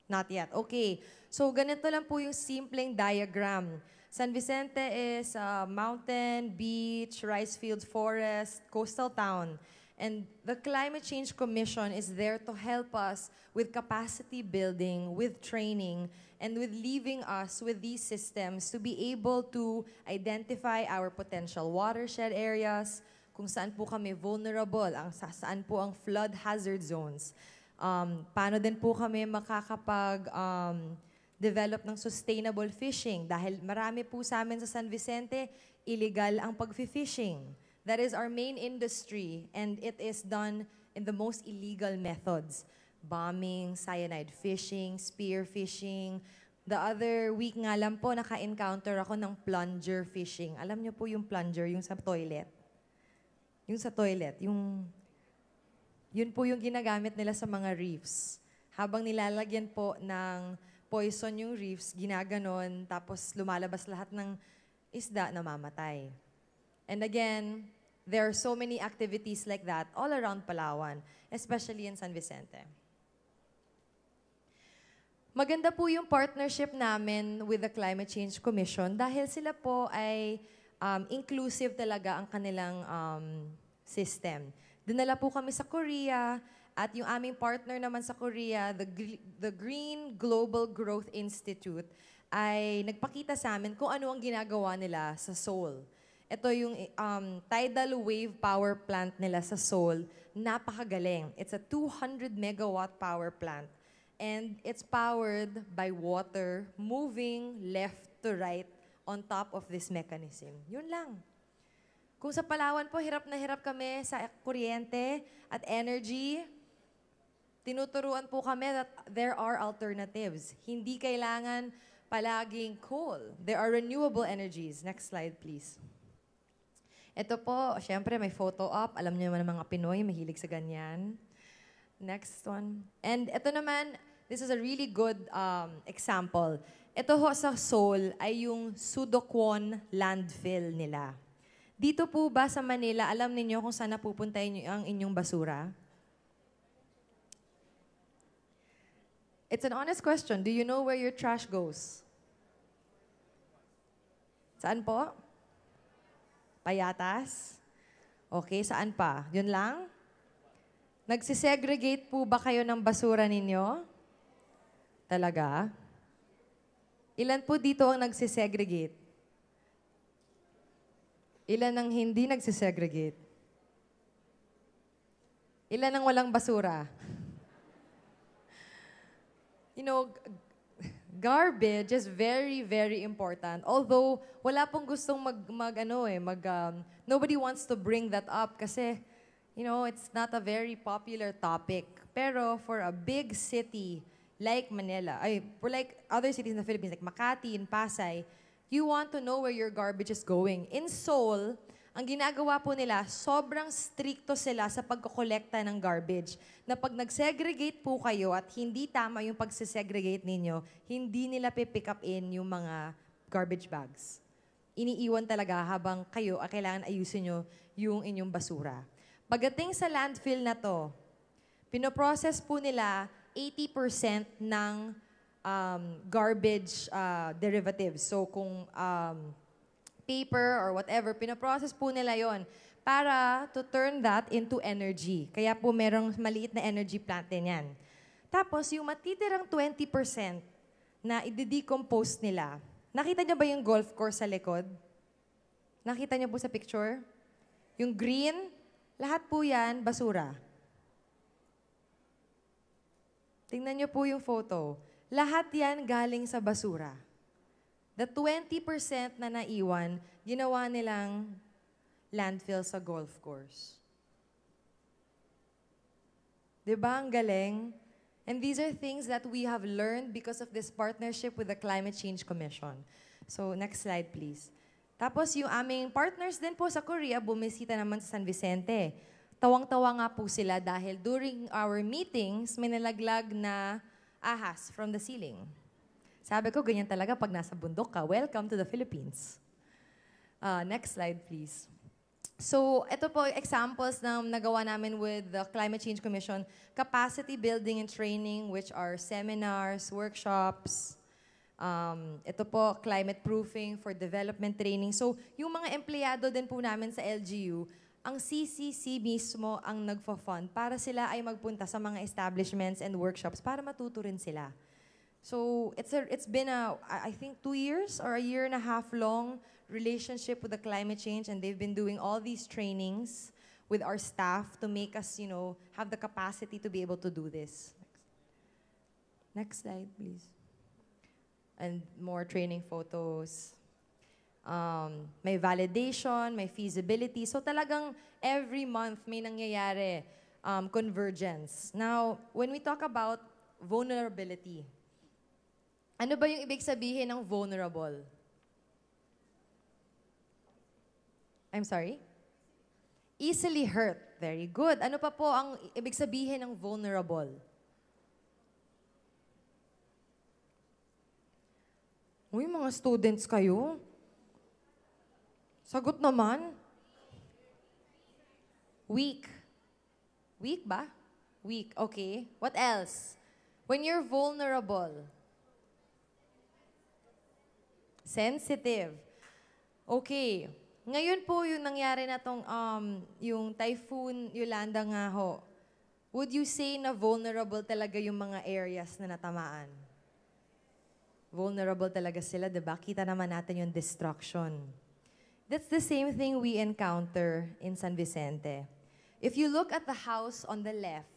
Speaker 3: Not yet. Okay. So ganito lang po yung simpleng diagram. San Vicente is a mountain, beach, rice fields, forest, coastal town. And the Climate Change Commission is there to help us with capacity building, with training, and with leaving us with these systems to be able to identify our potential watershed areas, kung saan po kami vulnerable, saan po ang flood hazard zones. Paano din po kami makakapag-develop ng sustainable fishing dahil marami po sa amin sa San Vicente, illegal ang pag-fishing. That is our main industry and it is done in the most illegal methods. Bombing, cyanide fishing, spear fishing. The other week nga lang po, naka-encounter ako ng plunger fishing. Alam niyo po yung plunger, yung sa toilet. Yung sa toilet, yun po yung ginagamit nila sa mga reefs. Habang nilalagyan po ng poison yung reefs, ginaganon, tapos lumalabas lahat ng isda na mamatay. And again, There are so many activities like that all around Palawan, especially in San Vicente. Maganda po yung partnership namin with the Climate Change Commission dahil sila po ay inclusive talaga ang kanilang system. Dinala po kami sa Korea at yung aming partner naman sa Korea, the Green Global Growth Institute, ay nagpakita sa amin kung ano ang ginagawa nila sa Seoul. Ito yung tidal wave power plant nila sa Seoul. Napakagaling. It's a 200 megawatt power plant. And it's powered by water moving left to right on top of this mechanism. Yun lang. Kung sa Palawan po, hirap na hirap kami sa kuryente at energy, tinuturuan po kami that there are alternatives. Hindi kailangan palaging coal. There are renewable energies. Next slide, please. Ito po, syempre may photo op. Alam niyo naman ng mga Pinoy, mahilig sa ganyan. Next one. And ito naman, this is a really good example. Ito ho sa Seoul ay yung Sudokwon landfill nila. Dito po ba sa Manila, alam niyo kung saan napupunta ang inyong basura? It's an honest question. Do you know where your trash goes? Saan po? Payatas? Okay, saan pa? Yun lang? Nagsisegregate po ba kayo ng basura ninyo? Talaga? Ilan po dito ang nagsisegregate? Ilan ang hindi nagsisegregate? Ilan ang walang basura? You know, garbage is very, very important. Although, wala pong gustong nobody wants to bring that up kasi, you know, it's not a very popular topic. Pero for a big city like Manila, for like other cities in the Philippines, like Makati and Pasay, you want to know where your garbage is going. In Seoul, ang ginagawa po nila, sobrang stricto sila sa pagkokolekta ng garbage. Na pag nag-segregate po kayo at hindi tama yung pag-segregate ninyo, hindi nila pick up in yung mga garbage bags. Iniiwan talaga habang kayo kailangan ayusin nyo yung inyong basura. Pagdating sa landfill na to, pinoprocess po nila 80% ng garbage derivatives. So kung paper or whatever, pinoprocess po nila yon para to turn that into energy. Kaya po merong maliit na energy plant din yan. Tapos yung matitirang 20% na i-decompose nila, nakita niyo ba yung golf course sa likod? Nakita niyo po sa picture? Yung green, lahat po yan basura. Tingnan niyo po yung photo. Lahat yan galing sa basura. The 20% na naiwan, ginawa nilang landfill sa golf course. Diba ang galing? And these are things that we have learned because of this partnership with the Climate Change Commission. So, next slide, please. Tapos, yung aming partners din po sa Korea, bumisita naman sa San Vicente. Tawang-tawa nga po sila dahil during our meetings, may nalaglag na ahas from the ceiling. Sabi ko, ganyan talaga pag nasa bundok ka. Welcome to the Philippines. Next slide, please. So, ito po examples na nagawa namin with the Climate Change Commission. Capacity building and training, which are seminars, workshops. Ito po, climate proofing for development training. So, yung mga empleyado din po namin sa LGU, ang CCC mismo ang nagfa-fund para sila ay magpunta sa mga establishments and workshops para matuto rin sila. So, it's been I think 2 years or a year and a half long relationship with the climate change, and they've been doing all these trainings with our staff to make us, you know, have the capacity to be able to do this. Next slide, please. And more training photos. May validation, may feasibility. So talagang every month may nangyayari convergence. Now, when we talk about vulnerability, ano ba yung ibig sabihin ng vulnerable? I'm sorry? Easily hurt. Very good. Ano pa po ang ibig sabihin ng vulnerable? Uy, mga students kayo. Sagot naman. Weak. Weak ba? Weak, okay. What else? When you're vulnerable. Sensitive. Okay. Ngayon po yung nangyari na tong yung Typhoon Yolanda nga ho. Would you say na vulnerable talaga yung mga areas na natamaan? Vulnerable talaga sila, diba? Kita naman natin yung destruction. That's the same thing we encounter in San Vicente. If you look at the house on the left,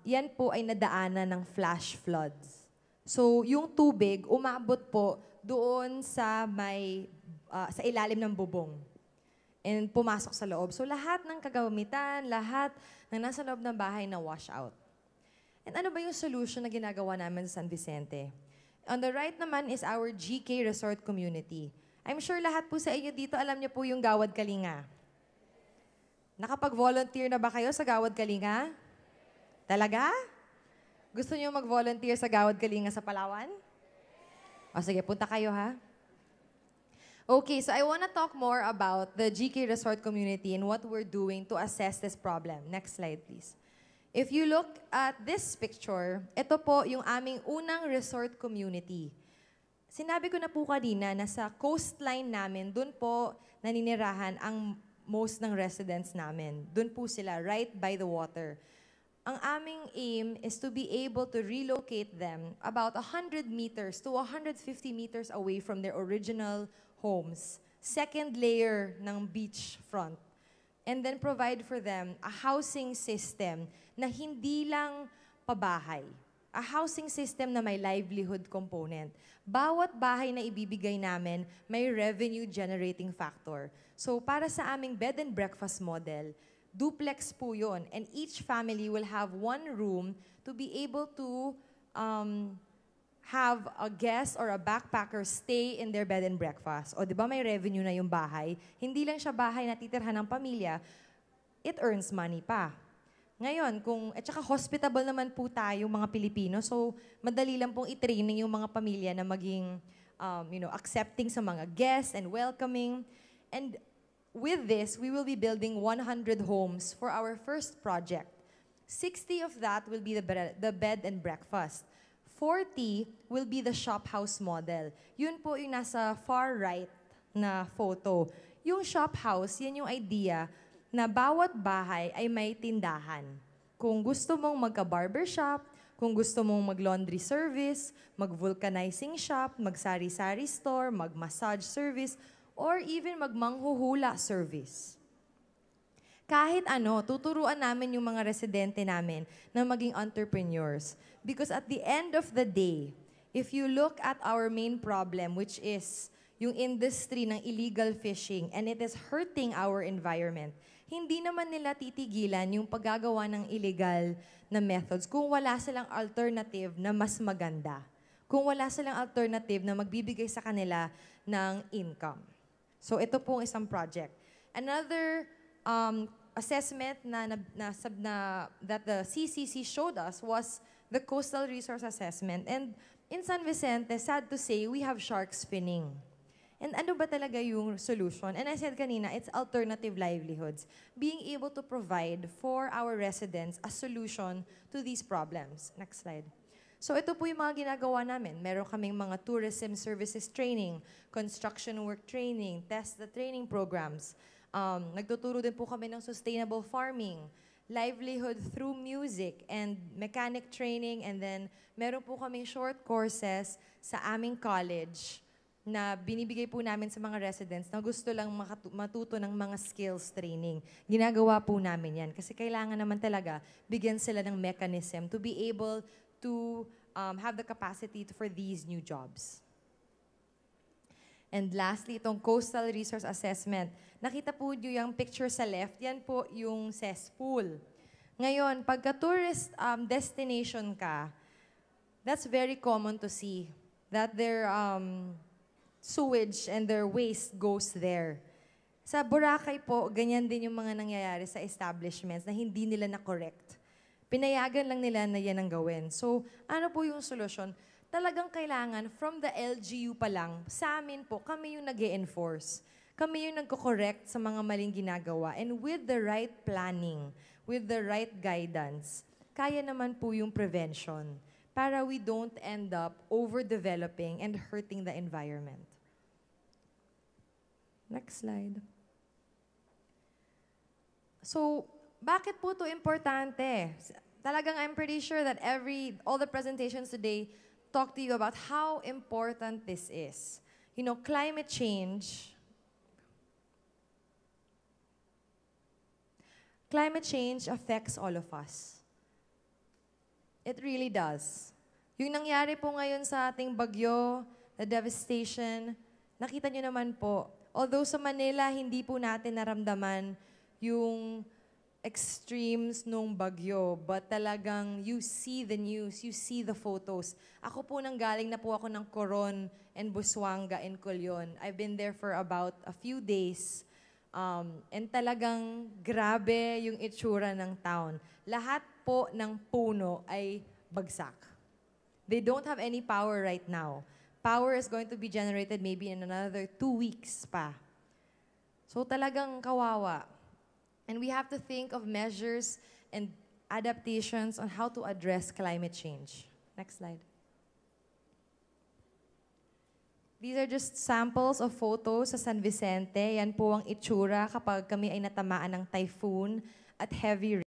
Speaker 3: yan po ay nadaanan ng flash floods. So, yung tubig umabot po doon sa sa ilalim ng bubong and pumasok sa loob. So, lahat ng kagamitan, lahat ng nasa loob ng bahay na wash out. And ano ba yung solution na ginagawa namin sa San Vicente? On the right naman is our GK Resort Community. I'm sure lahat po sa inyo dito, alam niyo po yung Gawad Kalinga. Nakapag-volunteer na ba kayo sa Gawad Kalinga? Talaga? Gusto niyo mag-volunteer sa Gawad Kalinga sa Palawan? O sige, punta kayo ha. Okay, so I want to talk more about the GK Resort Community and what we're doing to assess this problem. Next slide, please. If you look at this picture, ito po yung aming unang resort community. Sinabi ko na po kanina na sa coastline namin, doon po naninirahan ang most ng residents namin. Doon po sila, right by the water. Ang aming aim is to be able to relocate them about 100 meters to 150 meters away from their original homes. Second layer ng beach front. And then provide for them a housing system na hindi lang pabahay. A housing system na may livelihood component. Bawat bahay na ibibigay namin, may revenue generating factor. So para sa aming bed and breakfast model, duplex po yun. And each family will have one room to be able to have a guest or a backpacker stay in their bed and breakfast. O di ba may revenue na yung bahay? Hindi lang siya bahay na titirhan ng pamilya, it earns money pa. Ngayon, at saka hospitable naman po tayo mga Pilipino, so madali lang pong i-training yung mga pamilya na maging accepting sa mga guests and welcoming. And with this, we will be building 100 homes for our first project. 60 of that will be the bed and breakfast. 40 will be the shop house model. Yun po yung nasa far right na photo. Yung shop house, yan yung idea na bawat bahay ay may tindahan. Kung gusto mong magka-barbershop, kung gusto mong mag-laundry service, mag-vulcanizing shop, mag-sari-sari store, mag-massage service, or even mag-manghuhula service. Kahit ano, tuturuan namin yung mga residente namin na maging entrepreneurs. Because at the end of the day, if you look at our main problem, which is yung industry ng illegal fishing, and it is hurting our environment, hindi naman nila titigilan yung paggagawa ng illegal na methods kung wala silang alternative na mas maganda. Kung wala silang alternative na magbibigay sa kanila ng income. So ito pong isang project. Another assessment that the CCC showed us was the Coastal Resource Assessment. And in San Vicente, sad to say, we have sharks finning. And ano ba talaga yung solution? And I said kanina, it's alternative livelihoods. Being able to provide for our residents a solution to these problems. Next slide. So ito po yung mga ginagawa namin. Meron kaming mga tourism services training, construction work training, test the training programs. Nagtuturo din po kami ng sustainable farming, livelihood through music, and mechanic training. And then meron po kaming short courses sa aming college na binibigay po namin sa mga residents na gusto lang matuto ng mga skills training. Ginagawa po namin yan kasi kailangan naman talaga bigyan sila ng mechanism to be able to have the capacity for these new jobs. And lastly, itong Coastal Resource Assessment. Nakita po niyo yung picture sa left, yan po yung cesspool. Ngayon, pagka tourist destination ka, that's very common to see that their sewage and their waste goes there. Sa Boracay po, ganyan din yung mga nangyayari sa establishments na hindi nila na-correct. Pinayagan lang nila na yan ang gawin. So, ano po yung solusyon? Talagang kailangan, from the LGU pa lang, sa amin po, kami yung nag-e-enforce. Kami yung nagko-correct sa mga maling ginagawa. And with the right planning, with the right guidance, kaya naman po yung prevention para we don't end up overdeveloping and hurting the environment. Next slide. So, bakit po ito importante? Talagang I'm pretty sure that all the presentations today talk to you about how important this is. You know, climate change affects all of us. It really does. Yung nangyari po ngayon sa ating bagyo, the devastation, nakita nyo naman po, although sa Manila, hindi po natin naramdaman yung extremes nung bagyo, but talagang you see the news, you see the photos. Ako po nanggaling na po ako ng Coron and Busuanga and Colyon. I've been there for about a few days. And talagang grabe yung itsura ng town. Lahat po ng puno ay bagsak. They don't have any power right now. Power is going to be generated maybe in another 2 weeks pa. So talagang kawawa. And we have to think of measures and adaptations on how to address climate change. Next slide. These are just samples of photos sa San Vicente. Yan po ang itsura kapag kami ay natamaan ng typhoon at heavy rain.